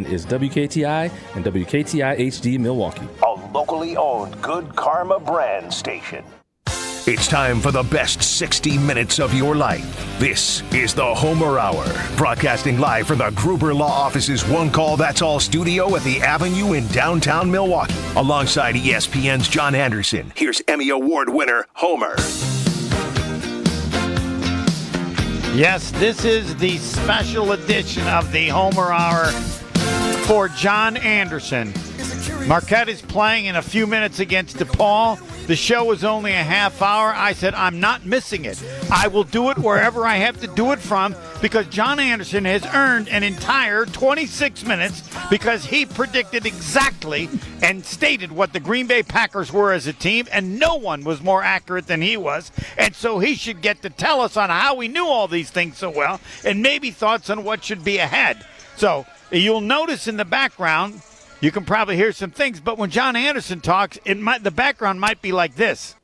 is WKTI and WKTI HD Milwaukee. A locally owned Good Karma brand station. It's time for the best 60 minutes of your life. This is the Homer Hour, broadcasting live from the Gruber Law Office's One Call That's All studio at the Avenue in downtown Milwaukee. Alongside ESPN's John Anderson, here's Emmy Award winner Homer. Yes, this is the special edition of the Homer Hour for John Anderson. Marquette is playing in a few minutes against DePaul. The show is only a half hour. I said, I'm not missing it. I will do it wherever I have to do it from because John Anderson has earned an entire 26 minutes because he predicted exactly and stated what the Green Bay Packers were as a team, and no one was more accurate than he was. And so he should get to tell us on how he knew all these things so well and maybe thoughts on what should be ahead. So you'll notice in the background, you can probably hear some things, but when John Anderson talks, the background might be like this.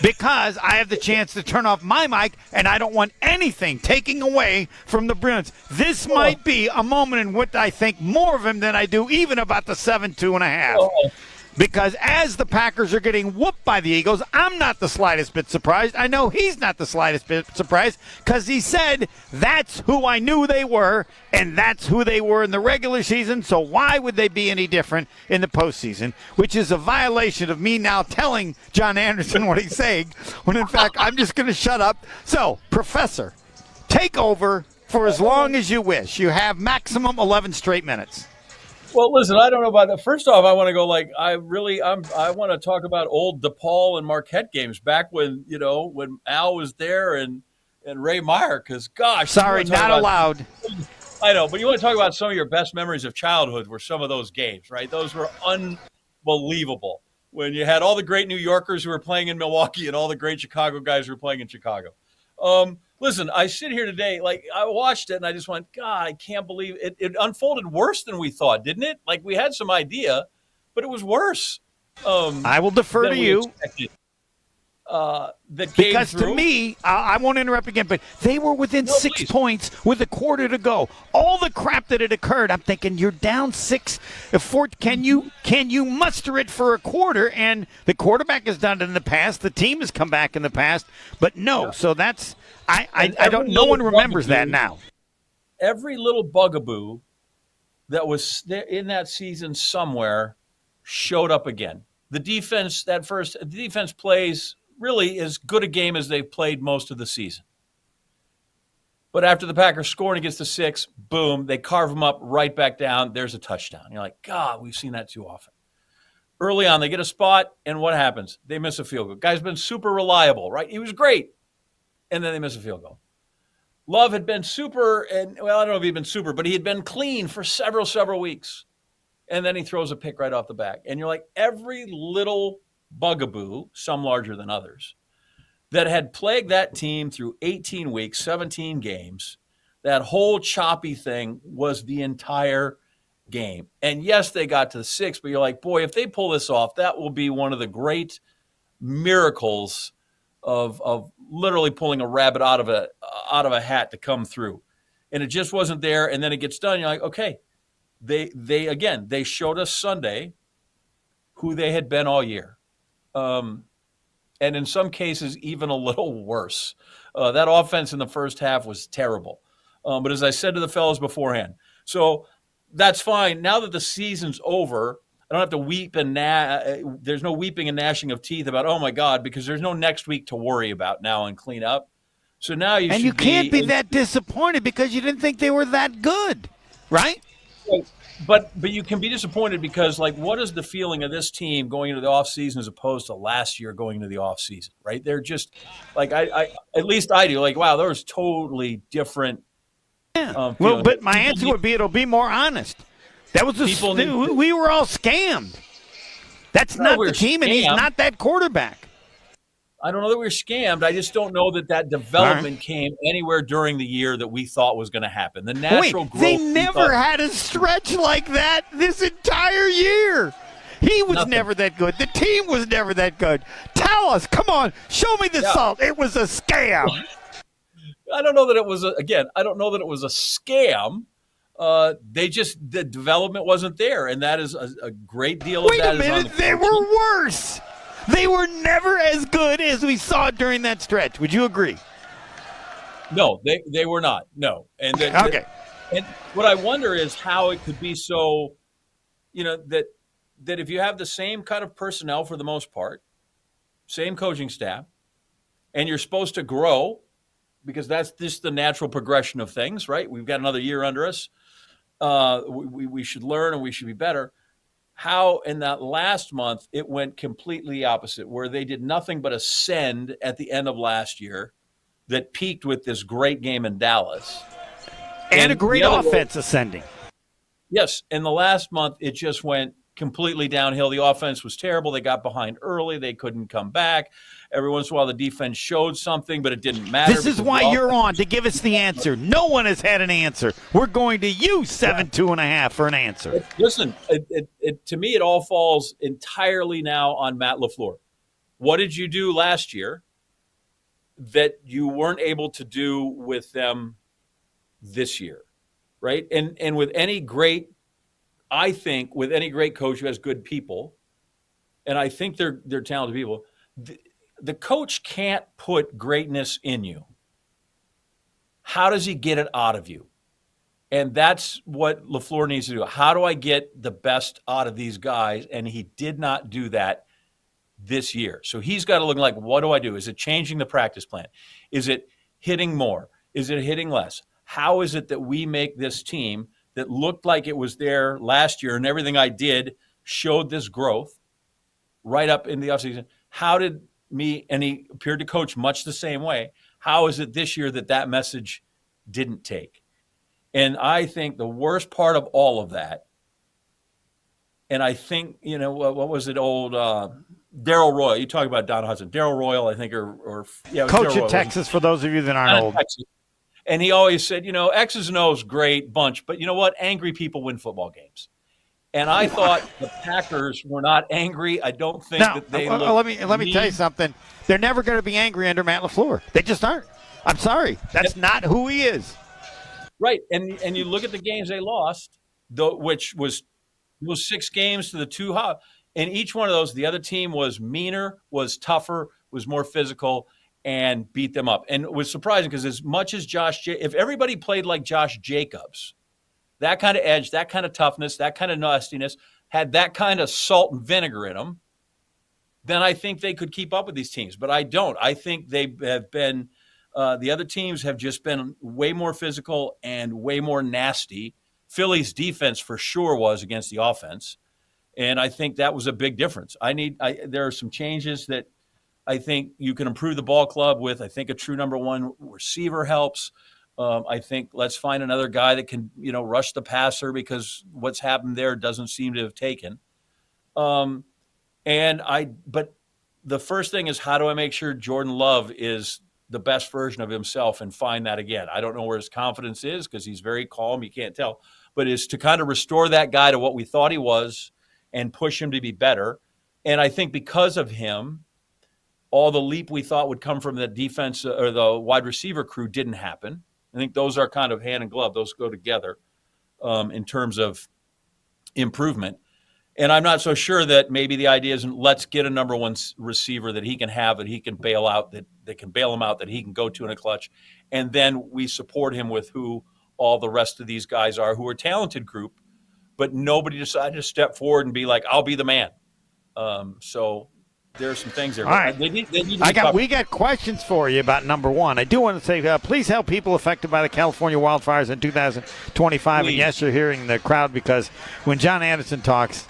Because I have the chance to turn off my mic, and I don't want anything taking away from the brilliance. This might be a moment in which I think more of him than I do even about the 7-2.5. Because as the Packers are getting whooped by the Eagles, I'm not the slightest bit surprised. I know he's not the slightest bit surprised because he said that's who I knew they were, and that's who they were in the regular season, so why would they be any different in the postseason? Which is a violation of me now telling John Anderson what he's saying, when in fact I'm just going to shut up. So, Professor, take over for as long as you wish. You have maximum 11 straight minutes. Well, listen, I don't know about that. First off, I want to go I want to talk about old DePaul and Marquette games back when Al was there and Ray Meyer, because gosh. Sorry, not allowed. I know, but you want to talk about some of your best memories of childhood were some of those games, right? Those were unbelievable. When you had all the great New Yorkers who were playing in Milwaukee and all the great Chicago guys who were playing in Chicago. Listen, I sit here today, I watched it and I just went, God, I can't believe it. It unfolded worse than we thought, didn't it? We had some idea, but it was worse. I will defer to you. Because to me, I won't interrupt again, but they were within 6 points with a quarter to go. All the crap that had occurred, I'm thinking you're down 6. Can you muster it for a quarter? And the quarterback has done it in the past. The team has come back in the past, but no. Yeah. So that's I don't. No one remembers that now. Every little bugaboo that was in that season somewhere showed up again. The defense plays really as good a game as they've played most of the season. But after the Packers scoring against the 6, boom, they carve them up right back down. There's a touchdown. You're like, God, we've seen that too often. Early on, they get a spot, and what happens? They miss a field goal. Guy's been super reliable, right? He was great. And then they miss a field goal. Love had been super, and well, I don't know if he'd been super, but he had been clean for several weeks. And then he throws a pick right off the back. And you're like, every little bugaboo, some larger than others, that had plagued that team through 18 weeks, 17 games, that whole choppy thing was the entire game. And yes, they got to the 6, but you're like, boy, if they pull this off, that will be one of the great miracles of literally pulling a rabbit out of a hat to come through. And it just wasn't there. And then it gets done. You're like, okay, they showed us Sunday who they had been all year. And in some cases, even a little worse. That offense in the first half was terrible. But as I said to the fellas beforehand, so that's fine. Now that the season's over, I don't have to weep and there's no weeping and gnashing of teeth about, oh my God, because there's no next week to worry about now and clean up. So now you can't be that disappointed because you didn't think they were that good, right? But you can be disappointed because, what is the feeling of this team going into the offseason as opposed to last year going into the offseason, right? They're just, I at least I do, wow, there was totally different. Yeah. Well, but my answer would be it'll be more honest. That was we were all scammed. That's not the team, and he's not that quarterback. I don't know that we were scammed. I just don't know that development came anywhere during the year that we thought was going to happen. The natural growth. They never had a stretch like that this entire year. He was never that good. The team was never that good. Tell us. Come on. Show me the salt. It was a scam. I don't know that it was I don't know that it was a scam. the development wasn't there, and that is a great deal of Wait that a is on minute, the they coaching. were worse. They were never as good as we saw during that stretch. Would you agree? No, they were not. No, and Okay. And what I wonder is how it could be so, that if you have the same kind of personnel for the most part, same coaching staff, and you're supposed to grow, because that's just the natural progression of things, right? We've got another year under us. We should learn and we should be better. How in that last month it went completely opposite, where they did nothing but ascend at the end of last year, that peaked with this great game in Dallas. And a great offense ascending. Yes, in the last month, it just went completely downhill. The offense was terrible. They got behind early. They couldn't come back. Every once in a while, the defense showed something, but it didn't matter. This is why you're on, to give us the answer. No one has had an answer. We're going to use 7.5 for an answer. Listen, to me, it all falls entirely now on Matt LaFleur. What did you do last year that you weren't able to do with them this year, right? And with any great, I think with any great coach who has good people, and I think they're talented people, the coach can't put greatness in you. How does he get it out of you? And that's what LaFleur needs to do. How do I get the best out of these guys? And he did not do that this year. So he's got to look like, what do I do? Is it changing the practice plan? Is it hitting more? Is it hitting less? How is it that we make this team that looked like it was there last year and everything I did showed this growth right up in the offseason? How did and he appeared to coach much the same way. How is it this year that message didn't take? And I think the worst part of all of that, and I think, what was it, old Darryl Royal? You talk about Don Hudson. Darryl Royal, I think, Coach at Texas, for those of you that aren't old. Texas. And he always said, X's and O's, great bunch, but you know what? Angry people win football games. And I thought the Packers were not angry. I don't think that they looked let me tell you something. They're never going to be angry under Matt LaFleur. They just aren't. I'm sorry. That's not who he is. Right. And you look at the games they lost, which was 6 games to the 2 hot. And each one of those, the other team was meaner, was tougher, was more physical, and beat them up. And it was surprising because as much as if everybody played like Josh Jacobs, that kind of edge, that kind of toughness, that kind of nastiness, had that kind of salt and vinegar in them, then I think they could keep up with these teams. But I don't. I think they have been the other teams have just been way more physical and way more nasty. Philly's defense for sure was against the offense. And I think that was a big difference. There are some changes that I think you can improve the ball club with. I think a true number 1 receiver helps. I think let's find another guy that can, rush the passer, because what's happened there doesn't seem to have taken. But the first thing is, how do I make sure Jordan Love is the best version of himself and find that again? I don't know where his confidence is because he's very calm. You can't tell. But is to kind of restore that guy to what we thought he was and push him to be better. And I think because of him, all the leap we thought would come from the defense or the wide receiver crew didn't happen. I think those are kind of hand in glove. Those go together in terms of improvement. And I'm not so sure that maybe the idea isn't let's get a number 1 receiver that he can have, that he can bail out, that can bail him out, that he can go to in a clutch. And then we support him with who all the rest of these guys are, who are a talented group, but nobody decided to step forward and be like, I'll be the man. So there are some things there. All right. They need to we got questions for you about number 1. I do want to say, please help people affected by the California wildfires in 2025. Please. And yes, you're hearing the crowd, because when John Anderson talks,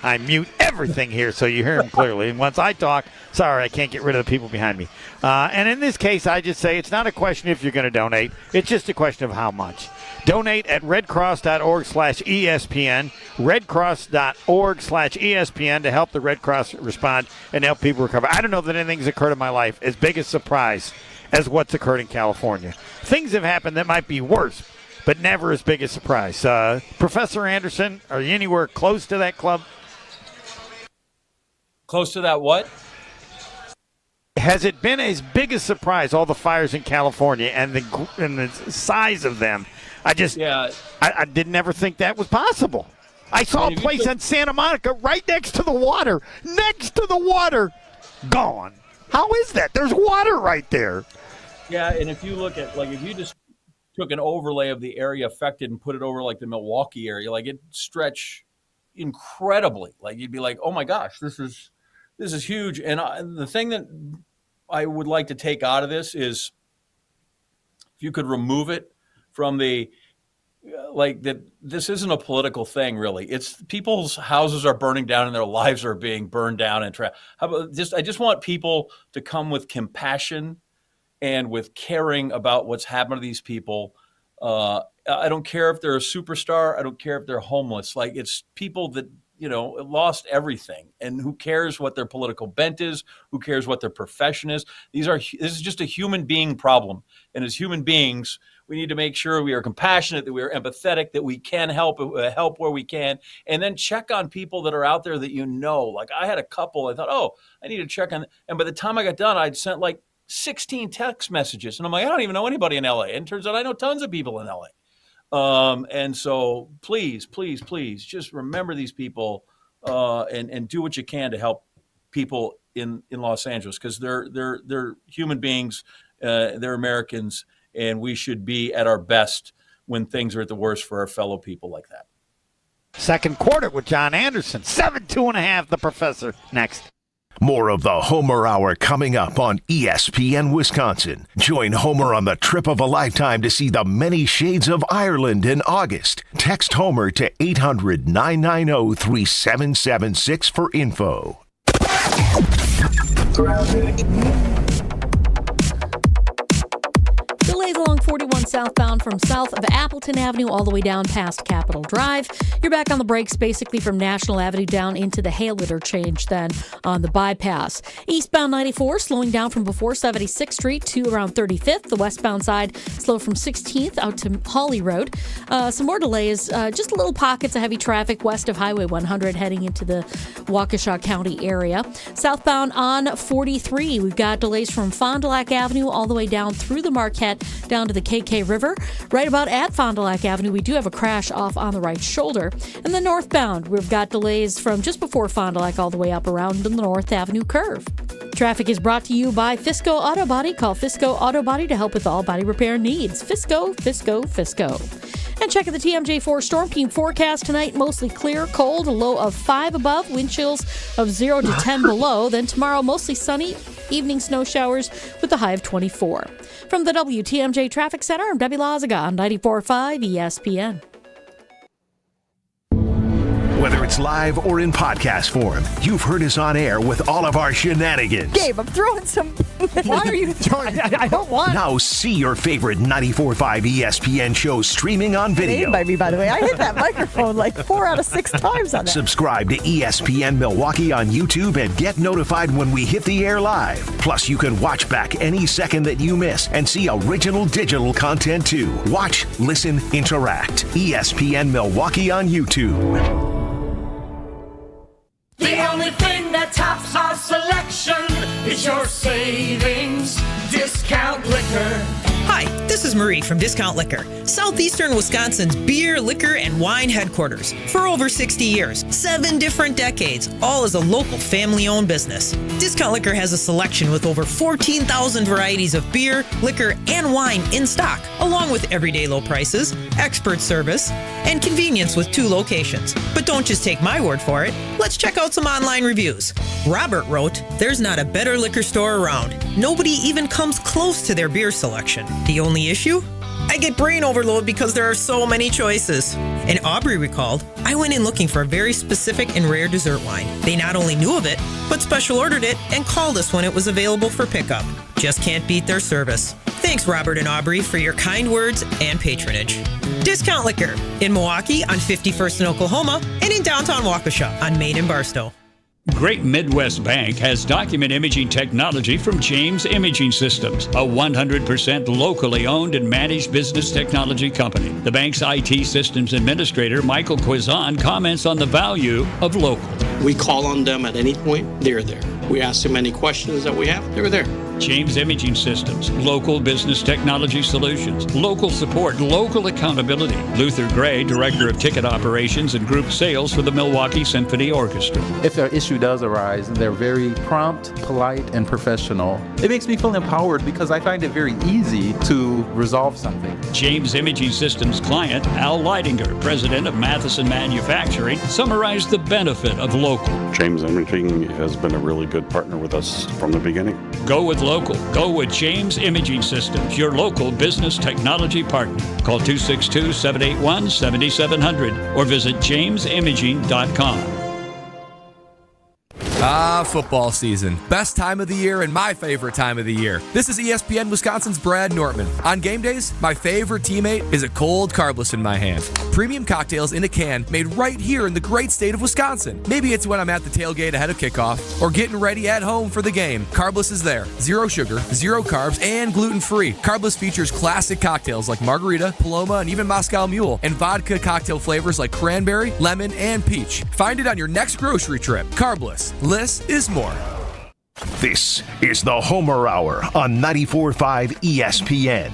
I mute everything here so you hear him clearly. And once I talk, sorry, I can't get rid of the people behind me. And in this case, I just say it's not a question if you're going to donate. It's just a question of how much. Donate at redcross.org/ESPN, redcross.org/ESPN, to help the Red Cross respond and help people recover. I don't know that anything's occurred in my life as big a surprise as what's occurred in California. Things have happened that might be worse, but never as big a surprise. Professor Anderson, are you anywhere close to that club? Close to that what? Has it been as big a surprise, all the fires in California and the size of them, I didn't ever think that was possible. I saw a place in Santa Monica right next to the water. Next to the water. Gone. How is that? There's water right there. Yeah, and if you look at, like, if you just took an overlay of the area affected and put it over, like, the Milwaukee area, like, it stretched incredibly. Like, you'd be like, oh, my gosh, this is huge. And the thing that I would like to take out of this is if you could remove it from the like that this isn't a political thing, really. It's people's houses are burning down and their lives are being burned down and I just want people to come with compassion and with caring about what's happened to these people. I don't care if they're a superstar. I don't care if they're homeless. Like, it's people that, lost everything, and who cares what their political bent is? Who cares what their profession is? This is just a human being problem. And as human beings, we need to make sure we are compassionate, that we are empathetic, that we can help where we can, and then check on people that are out there that Like, I had a couple, I thought, I need to check on, and by the time I got done, I'd sent like 16 text messages, and I'm like, I don't even know anybody in LA. And it turns out I know tons of people in LA. And so please, just remember these people, and do what you can to help people in Los Angeles, because they're human beings, they're Americans, and we should be at our best when things are at the worst for our fellow people like that. Second quarter with John Anderson, 7-2.5, the professor. Next. More of the Homer Hour coming up on ESPN Wisconsin. Join Homer on the trip of a lifetime to see the many shades of Ireland in August. Text Homer to 800-990-3776 for info. Delays along 41 southbound from south of Appleton Avenue all the way down past Capitol Drive. You're back on the brakes basically from National Avenue down into the Hale interchange then on the bypass. Eastbound 94 slowing down from before 76th Street to around 35th. The westbound side slow from 16th out to Hawley Road. Some more delays, just little pockets of heavy traffic west of Highway 100 heading into the Waukesha County area. Southbound on 43, we've got delays from Fond du Lac Avenue all the way down through the Marquette down to the KK River. Right about at Fond du Lac Avenue, we do have a crash off on the right shoulder. And then northbound, we've got delays from just before Fond du Lac all the way up around the North Avenue curve. Traffic is brought to you by Fisco Auto Body. Call Fisco Auto Body to help with all body repair needs. Fisco. And check out the TMJ4 Storm Team forecast tonight. Mostly clear, cold, a low of 5 above, wind chills of 0 to 10 below. Then tomorrow, mostly sunny, evening snow showers with a high of 24. From the WTMJ Traffic Center, I'm Debbie Lazaga on 94.5 ESPN. Whether it's live or in podcast form, you've heard us on air with all of our shenanigans. Gabe, I'm throwing some... Why are you throwing... I don't want... Now see your favorite 94.5 ESPN shows streaming on video. By me, by the way. I hit that microphone like 4 out of 6 times on that. Subscribe to ESPN Milwaukee on YouTube and get notified when we hit the air live. Plus, you can watch back any second that you miss and see original digital content too. Watch, listen, interact. ESPN Milwaukee on YouTube. The only thing that tops our selection is your savings discount liquor. Hi, this is Marie from Discount Liquor, Southeastern Wisconsin's beer, liquor, and wine headquarters. For over 60 years, 7 different decades, all as a local family-owned business. Discount Liquor has a selection with over 14,000 varieties of beer, liquor, and wine in stock, along with everyday low prices, expert service, and convenience with 2 locations. But don't just take my word for it. Let's check out some online reviews. Robert wrote, "There's not a better liquor store around. Nobody even comes close to their beer selection. The only issue? I get brain overload because there are so many choices." And Aubrey recalled, "I went in looking for a very specific and rare dessert wine. They not only knew of it, but special ordered it and called us when it was available for pickup. Just can't beat their service." Thanks, Robert and Aubrey, for your kind words and patronage. Discount Liquor in Milwaukee on 51st in Oklahoma and in downtown Waukesha on Main and Barstow. Great Midwest Bank has document imaging technology from James Imaging Systems, a 100% locally owned and managed business technology company. The bank's IT systems administrator, Michael Quizon, comments on the value of local. We call on them at any point, they're there. We ask them any questions that we have, they're there. James Imaging Systems, local business technology solutions, local support, local accountability. Luther Gray, Director of Ticket Operations and Group Sales for the Milwaukee Symphony Orchestra. If an issue does arise, they're very prompt, polite, and professional. It makes me feel empowered because I find it very easy to resolve something. James Imaging Systems client, Al Leidinger, President of Matheson Manufacturing, summarized the benefit of local. James Imaging has been a really good partner with us from the beginning. Go with local. Go with James Imaging Systems, your local business technology partner. Call 262-781-7700 or visit jamesimaging.com. Football season. Best time of the year and my favorite time of the year. This is ESPN Wisconsin's Brad Nortman. On game days, my favorite teammate is a cold carbless in my hand. Premium cocktails in a can made right here in the great state of Wisconsin. Maybe it's when I'm at the tailgate ahead of kickoff or getting ready at home for the game. Carbless is there. Zero sugar, zero carbs, and gluten-free. Carbless features classic cocktails like margarita, Paloma, and even Moscow Mule, and vodka cocktail flavors like cranberry, lemon, and peach. Find it on your next grocery trip. Carbless. Less is more. This is the Homer Hour on 94.5 ESPN.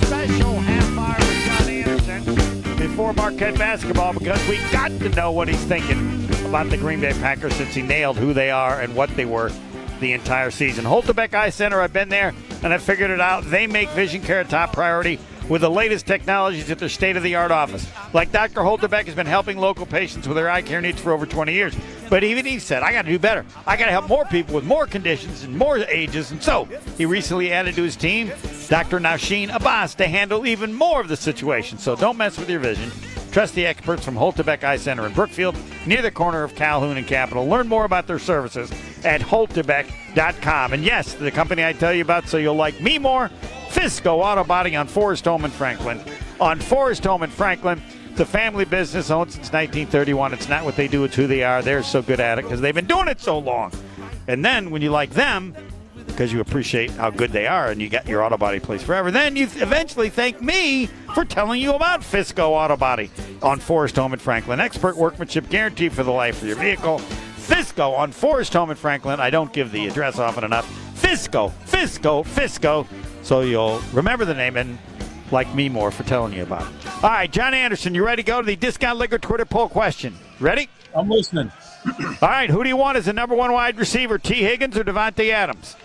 Special half hour with John Anderson before Marquette basketball because we got to know what he's thinking about the Green Bay Packers since he nailed who they are and what they were the entire season. Holterbeck Eye Center, I've been there and I figured it out. They make vision care a top priority with the latest technologies at their state-of-the-art office. Like Dr. Holterbeck has been helping local patients with their eye care needs for over 20 years. But even he said, I got to do better. I got to help more people with more conditions and more ages. And so he recently added to his team Dr. Nausheen Abbas to handle even more of the situation. So don't mess with your vision. Trust the experts from Holterbeck Eye Center in Brookfield, near the corner of Calhoun and Capitol. Learn more about their services at holterbeck.com. And yes, the company I tell you about so you'll like me more, Fisco Auto Body on Forest Home in Franklin. On Forest Home in Franklin, it's a family business owned since 1931. It's not what they do, it's who they are. They're so good at it because they've been doing it so long. And then when you like them, because you appreciate how good they are and you got your auto body place forever, then you eventually thank me for telling you about Fisco Auto Body on Forest Home in Franklin. Expert workmanship guaranteed for the life of your vehicle. Fisco on Forest Home in Franklin. I don't give the address often enough. Fisco. So you'll remember the name and like me more for telling you about it. All right, John Anderson, you ready to go to the Discount Liquor Twitter poll question? Ready? I'm listening. All right, who do you want as the number one wide receiver, T. Higgins or Devontae Adams?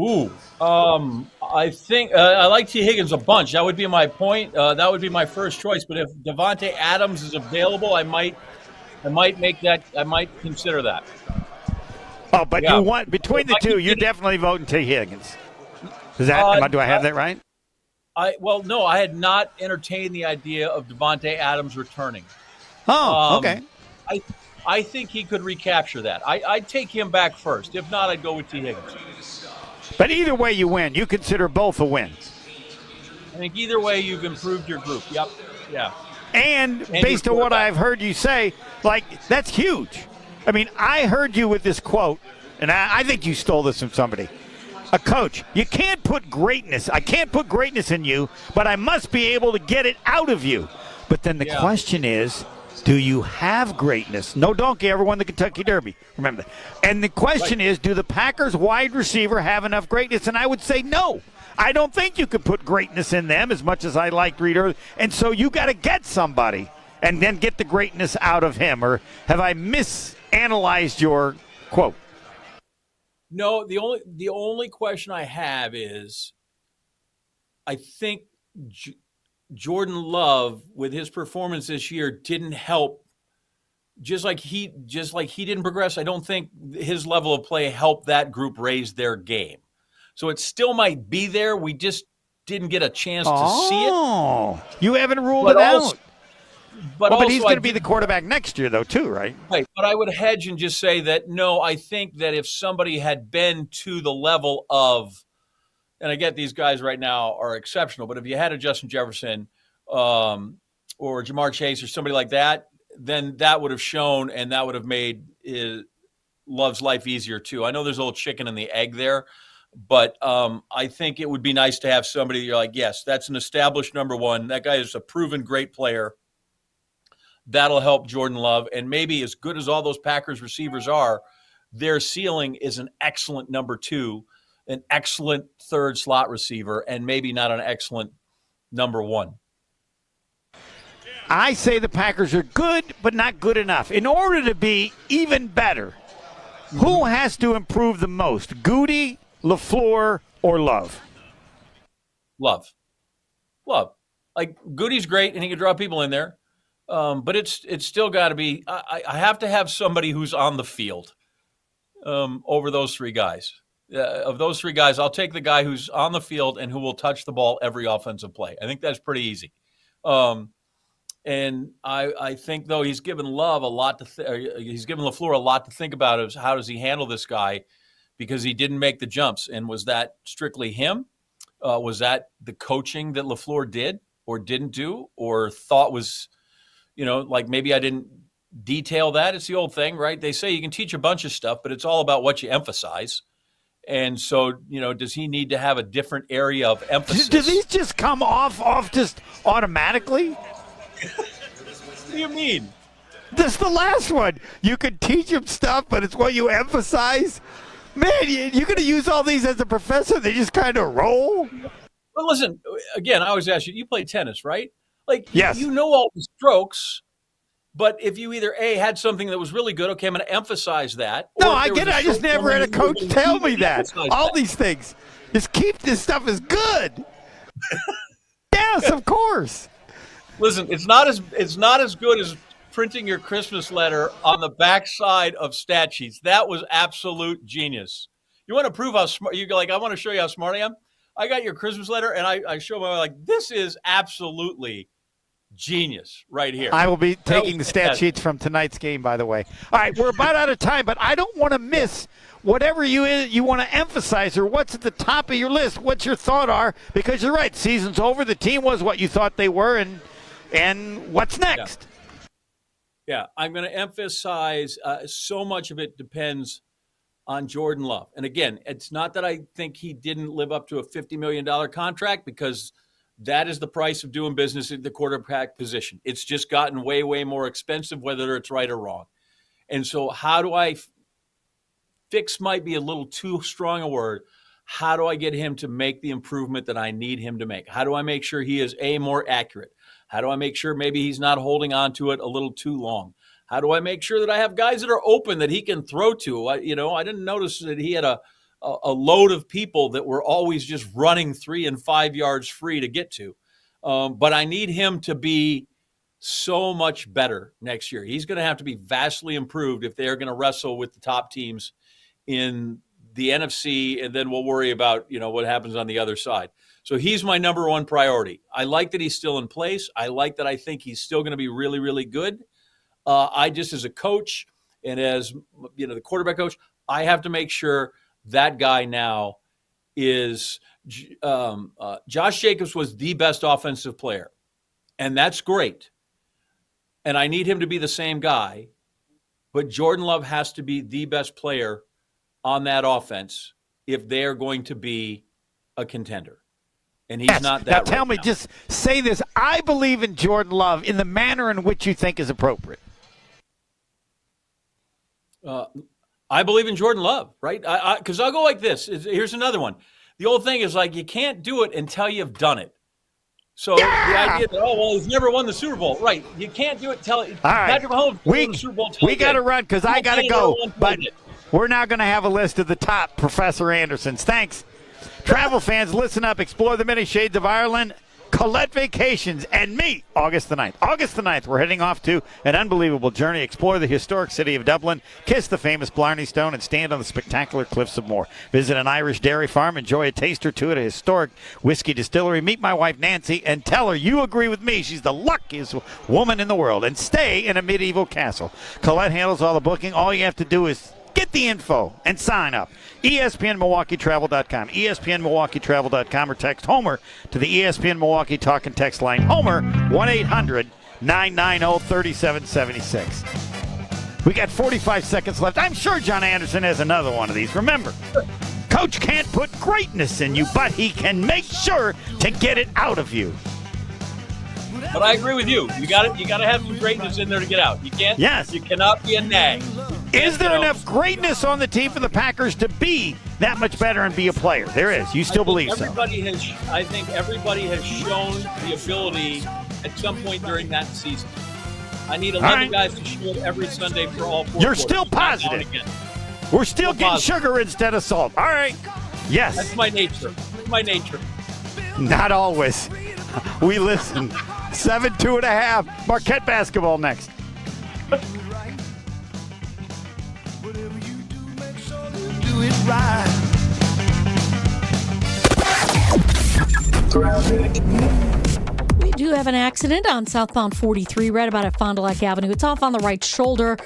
I think I like T. Higgins a bunch. That would be my point. That would be my first choice. But if Devontae Adams is available, I might make that. I might consider that. Oh, but you want between the two, you're definitely voting T. Higgins. Is that? Do I have that right? No, I had not entertained the idea of Devontae Adams returning. Oh, okay. I think he could recapture that. I'd take him back first. If not, I'd go with T. Higgins. But either way you win. You consider both a win. I think either way you've improved your group. Yep. Yeah. And based on what I've heard you say, that's huge. I mean, I heard you with this quote, and I think you stole this from somebody. A coach, I can't put greatness in you, but I must be able to get it out of you. But then the question is, do you have greatness? No donkey ever won the Kentucky Derby. Remember that. And the question is, do the Packers wide receiver have enough greatness? And I would say no. I don't think you could put greatness in them as much as I liked Reed earlier. And so you got to get somebody and then get the greatness out of him. Or have I misanalyzed your quote? No, the only question I have is, I think Jordan Love, with his performance this year, didn't help. Just like he didn't progress, I don't think his level of play helped that group raise their game. So it still might be there. We just didn't get a chance to see it. Oh, you haven't ruled it out. But he's going to be the quarterback next year, though, too, right? Right. But I would hedge and just say that, no, I think that if somebody had been to the level of, and I get these guys right now are exceptional, but if you had a Justin Jefferson or Jamar Chase or somebody like that, then that would have shown and that would have made Love's life easier, too. I know there's a little chicken and the egg there, but I think it would be nice to have somebody you're like, yes, that's an established number one. That guy is a proven great player. that'll help Jordan Love. And maybe as good as all those Packers receivers are, their ceiling is an excellent number 2, an excellent third slot receiver, and maybe not an excellent number 1. I say the Packers are good, but not good enough. In order to be even better, who has to improve the most? Goody, LaFleur, or Love? Love. Like, Goody's great, and he can draw people in there. But it's still got to be – I have to have somebody who's on the field over those 3 guys. Of those 3 guys, I'll take the guy who's on the field and who will touch the ball every offensive play. I think that's pretty easy. And I think, though, he's given Love a lot he's given LaFleur a lot to think about is how does he handle this guy because he didn't make the jumps. And was that strictly him? Was that the coaching that LaFleur did or didn't do or thought was, like maybe I didn't detail that? It's the old thing, right? They say you can teach a bunch of stuff, but it's all about what you emphasize. And so, does he need to have a different area of emphasis? Do these just come off just automatically? What do you mean? This is the last one. You can teach him stuff, but it's what you emphasize. Man, you're going to use all these as a professor? They just kind of roll? Well, listen, again, I always ask you play tennis, right? Like, yes. You know all the strokes, but if you either, A, had something that was really good, okay, I'm going to emphasize that. No, I get it. I just never had a coach tell me that. All these things. Just keep this stuff as good. Yes, of course. Listen, it's not as good as printing your Christmas letter on the backside of stat sheets. That was absolute genius. You want to prove how smart you go? Like, I want to show you how smart I am. I got your Christmas letter, and I show my like, this is absolutely genius right here. I will be taking the stat sheets from tonight's game, by the way. All right, we're about out of time, but I don't want to miss whatever you want to emphasize or what's at the top of your list, what your thought are, because you're right, season's over. The team was what you thought they were, and what's next? Yeah, I'm going to emphasize so much of it depends on Jordan Love. And again, it's not that I think he didn't live up to a $50 million contract because that is the price of doing business at the quarterback position. It's just gotten way, way more expensive, whether it's right or wrong. And so how do I fix might be a little too strong a word. How do I get him to make the improvement that I need him to make? How do I make sure he is more accurate? How do I make sure maybe he's not holding on to it a little too long? How do I make sure that I have guys that are open that he can throw to? I didn't notice that he had a load of people that were always just running 3 and 5 yards free to get to. But I need him to be so much better next year. He's going to have to be vastly improved if they are going to wrestle with the top teams in the NFC, and then we'll worry about, what happens on the other side. So he's my number 1 priority. I like that he's still in place. I like that I think he's still going to be really, really good. I just, as a coach and as, the quarterback coach, I have to make sure that guy now is Josh Jacobs was the best offensive player, and that's great. And I need him to be the same guy, but Jordan Love has to be the best player on that offense if they're going to be a contender. And he's not that. Now tell me, just say this. I believe in Jordan Love in the manner in which you think is appropriate. I believe in Jordan Love, right? Because I'll go like this. Here's another one. The old thing is like you can't do it until you've done it. So the idea that, he's never won the Super Bowl. Right. You can't do it until Patrick Mahomes won the Super Bowl. We got to run because I got to go. But we're now going to have a list of the top Professor Andersons. Thanks. Travel fans, listen up. Explore the many shades of Ireland. Colette Vacations and me, August the 9th. August the 9th, we're heading off to an unbelievable journey. Explore the historic city of Dublin, kiss the famous Blarney Stone, and stand on the spectacular cliffs of Moher. Visit an Irish dairy farm, enjoy a taste or two at a historic whiskey distillery. Meet my wife, Nancy, and tell her you agree with me. She's the luckiest woman in the world. And stay in a medieval castle. Colette handles all the booking. All you have to do is get the info and sign up. ESPNMilwaukeeTravel.com. ESPNMilwaukeeTravel.com or text Homer to the ESPN Milwaukee talk and text line. Homer, 1-800-990-3776. We got 45 seconds left. I'm sure John Anderson has another one of these. Remember, Coach can't put greatness in you, but he can make sure to get it out of you. But I agree with you. You got to have some greatness in there to get out. You can't. Yes. You cannot be a nag. Is there enough greatness on the team for the Packers to be that much better and be a player? There is. You still believe so? I think everybody has shown the ability at some point during that season. I need 11 guys to show it every Sunday for all 4 You're quarters. still positive. We're still getting sugar instead of salt. All right. Yes. That's my nature. Not always. We listen. 7-2.5. Marquette basketball next. Do it right. We do have an accident on southbound 43 right about at Fond du Lac Avenue. It's off on the right shoulder.